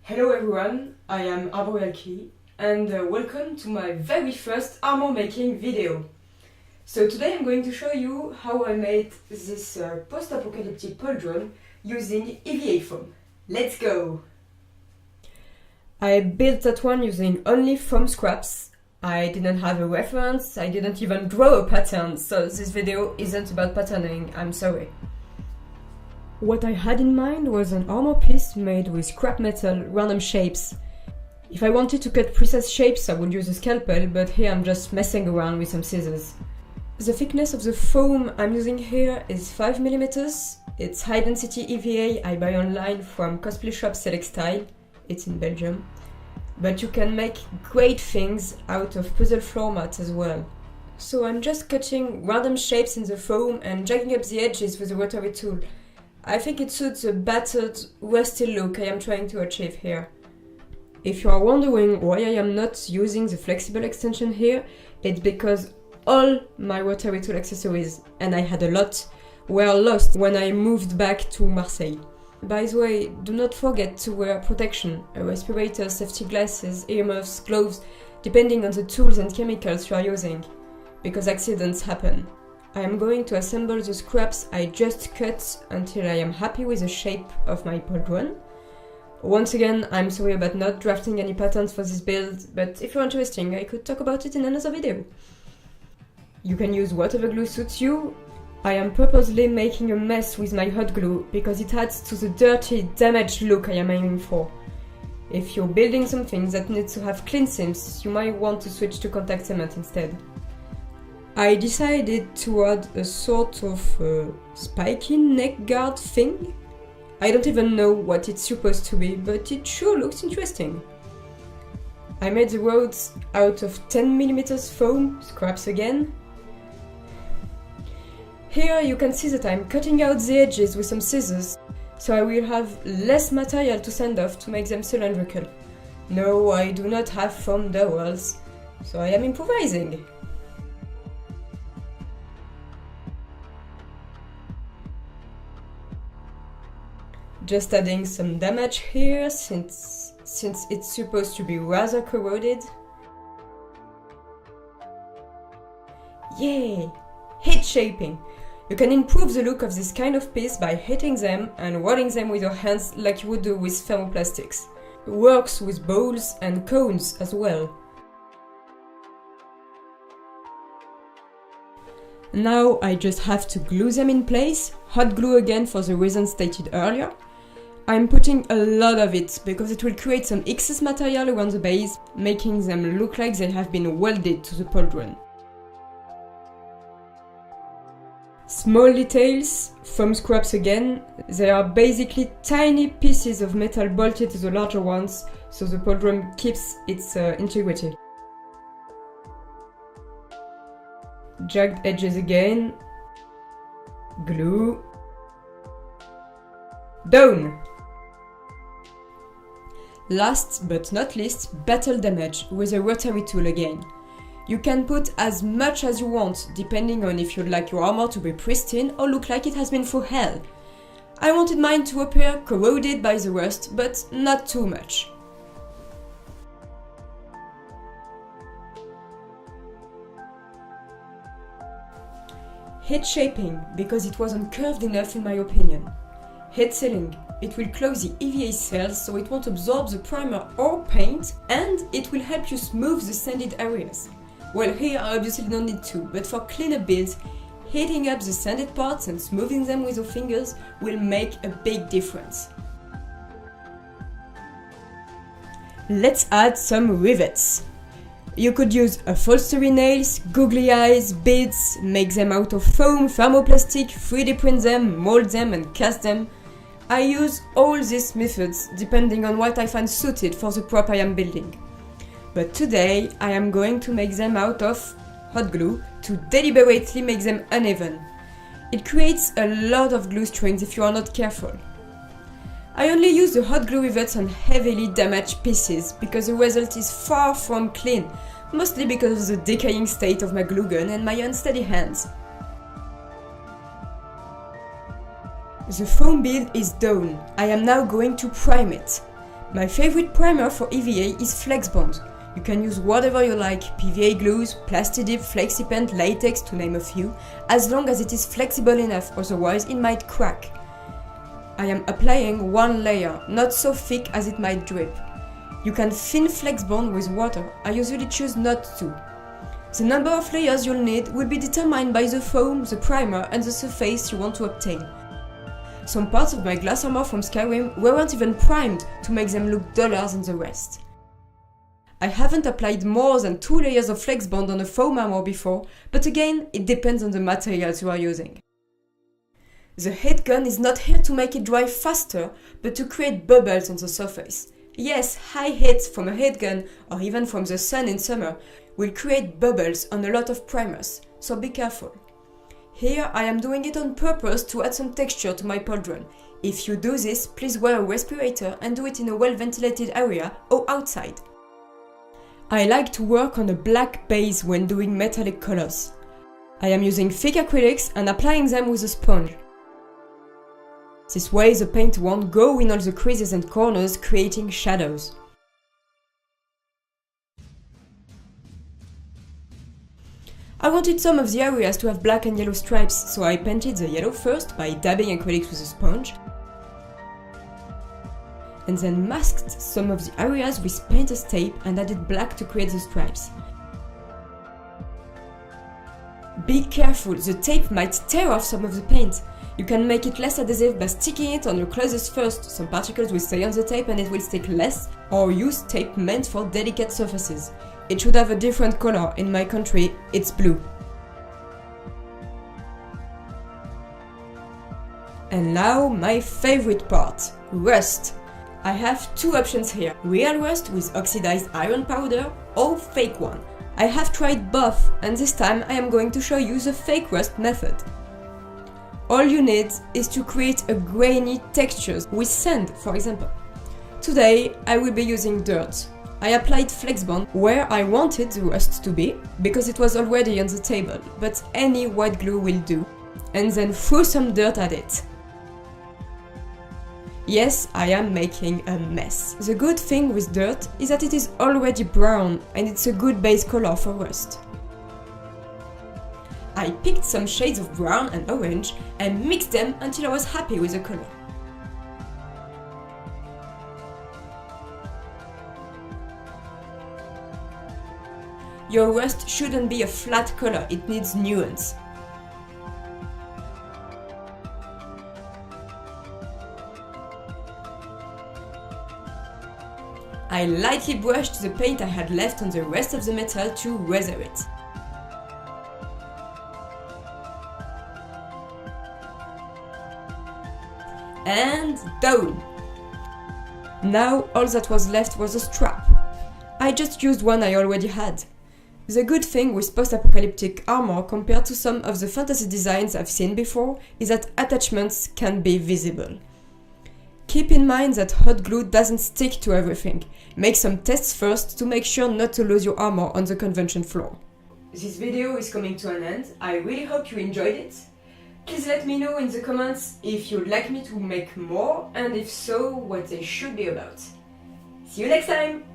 Hello everyone, I am arborealkey and welcome to my very first armor making video. So today I'm going to show you how I made this post-apocalyptic pauldron using EVA foam. Let's go! I built that one using only foam scraps. I didn't have a reference, I didn't even draw a pattern, so this video isn't about patterning, I'm sorry. What I had in mind was an armor piece made with scrap metal, random shapes. If I wanted to cut precise shapes I would use a scalpel, but here I'm just messing around with some scissors. The thickness of the foam I'm using here is 5mm. It's high density EVA I buy online from cosplay shop Select Style. It's in Belgium. But you can make great things out of puzzle floor mats as well. So I'm just cutting random shapes in the foam and jagging up the edges with a rotary tool. I think it suits the battered, rusty look I am trying to achieve here. If you are wondering why I am not using the flexible extension here, it's because all my rotary tool accessories, and I had a lot, were lost when I moved back to Marseille. By the way, do not forget to wear protection, a respirator, safety glasses, earmuffs, gloves, depending on the tools and chemicals you are using, because accidents happen. I am going to assemble the scraps I just cut until I am happy with the shape of my pauldron. Once again, I'm sorry about not drafting any patterns for this build, but if you're interested, I could talk about it in another video. You can use whatever glue suits you. I am purposely making a mess with my hot glue because it adds to the dirty, damaged look I am aiming for. If you're building something that needs to have clean seams, you might want to switch to contact cement instead. I decided to add a sort of spiky neck guard thing. I don't even know what it's supposed to be, but it sure looks interesting. I made the rods out of 10mm foam, scraps again. Here you can see that I'm cutting out the edges with some scissors, so I will have less material to sand off to make them cylindrical. No, I do not have foam dowels, so I am improvising. Just adding some damage here, since it's supposed to be rather corroded. Yay! Heat shaping! You can improve the look of this kind of piece by heating them and rolling them with your hands like you would do with thermoplastics. It works with bowls and cones as well. Now I just have to glue them in place, hot glue again for the reasons stated earlier. I'm putting a lot of it because it will create some excess material around the base, making them look like they have been welded to the pauldron. Small details, foam scraps again. They are basically tiny pieces of metal bolted to the larger ones, so the pauldron keeps its integrity. Jagged edges again. Glue. Done! Last but not least, battle damage with a rotary tool again. You can put as much as you want, depending on if you'd like your armor to be pristine or look like it has been through hell. I wanted mine to appear corroded by the rust, but not too much. Heat shaping, because it wasn't curved enough in my opinion. Heat sealing. It will clog the EVA cells so it won't absorb the primer or paint, and it will help you smooth the sanded areas. Well, here I obviously don't need to, but for cleaner builds, heating up the sanded parts and smoothing them with your fingers will make a big difference. Let's add some rivets. You could use upholstery nails, googly eyes, beads, make them out of foam, thermoplastic, 3D print them, mold them and cast them. I use all these methods depending on what I find suited for the prop I am building. But today I am going to make them out of hot glue to deliberately make them uneven. It creates a lot of glue strings if you are not careful. I only use the hot glue rivets on heavily damaged pieces because the result is far from clean, mostly because of the decaying state of my glue gun and my unsteady hands. The foam build is done. I am now going to prime it. My favorite primer for EVA is Flexbond. You can use whatever you like, PVA glues, Plastidip, FlexiPen, latex to name a few, as long as it is flexible enough, otherwise it might crack. I am applying one layer, not so thick as it might drip. You can thin Flexbond with water, I usually choose not to. The number of layers you'll need will be determined by the foam, the primer and the surface you want to obtain. Some parts of my glass armor from Skyrim weren't even primed to make them look duller than the rest. I haven't applied more than 2 layers of Flexbond on a foam armor before, but again, it depends on the materials you are using. The heat gun is not here to make it dry faster, but to create bubbles on the surface. Yes, high heat from a heat gun, or even from the sun in summer, will create bubbles on a lot of primers, so be careful. Here I am doing it on purpose to add some texture to my Pauldron. If you do this, please wear a respirator and do it in a well-ventilated area or outside. I like to work on a black base when doing metallic colors. I am using thick acrylics and applying them with a sponge. This way the paint won't go in all the creases and corners, creating shadows. I wanted some of the areas to have black and yellow stripes, so I painted the yellow first by dabbing acrylics with a sponge, and then masked some of the areas with painter's tape and added black to create the stripes. Be careful, the tape might tear off some of the paint. You can make it less adhesive by sticking it on your clothes first, some particles will stay on the tape and it will stick less, or use tape meant for delicate surfaces. It should have a different color, in my country it's blue. And now my favorite part, rust. I have 2 options here, real rust with oxidized iron powder or fake one. I have tried both and this time I am going to show you the fake rust method. All you need is to create a grainy texture with sand, for example. Today I will be using dirt. I applied Flexbond where I wanted the rust to be, because it was already on the table, but any white glue will do, and then threw some dirt at it. Yes, I am making a mess. The good thing with dirt is that it is already brown and it's a good base color for rust. I picked some shades of brown and orange and mixed them until I was happy with the color. Your rust shouldn't be a flat color, it needs nuance. I lightly brushed the paint I had left on the rest of the metal to weather it. And done! Now all that was left was a strap. I just used one I already had. The good thing with post-apocalyptic armor compared to some of the fantasy designs I've seen before is that attachments can be visible. Keep in mind that hot glue doesn't stick to everything. Make some tests first to make sure not to lose your armor on the convention floor. This video is coming to an end. I really hope you enjoyed it. Please let me know in the comments if you'd like me to make more, and if so, what they should be about. See you next time!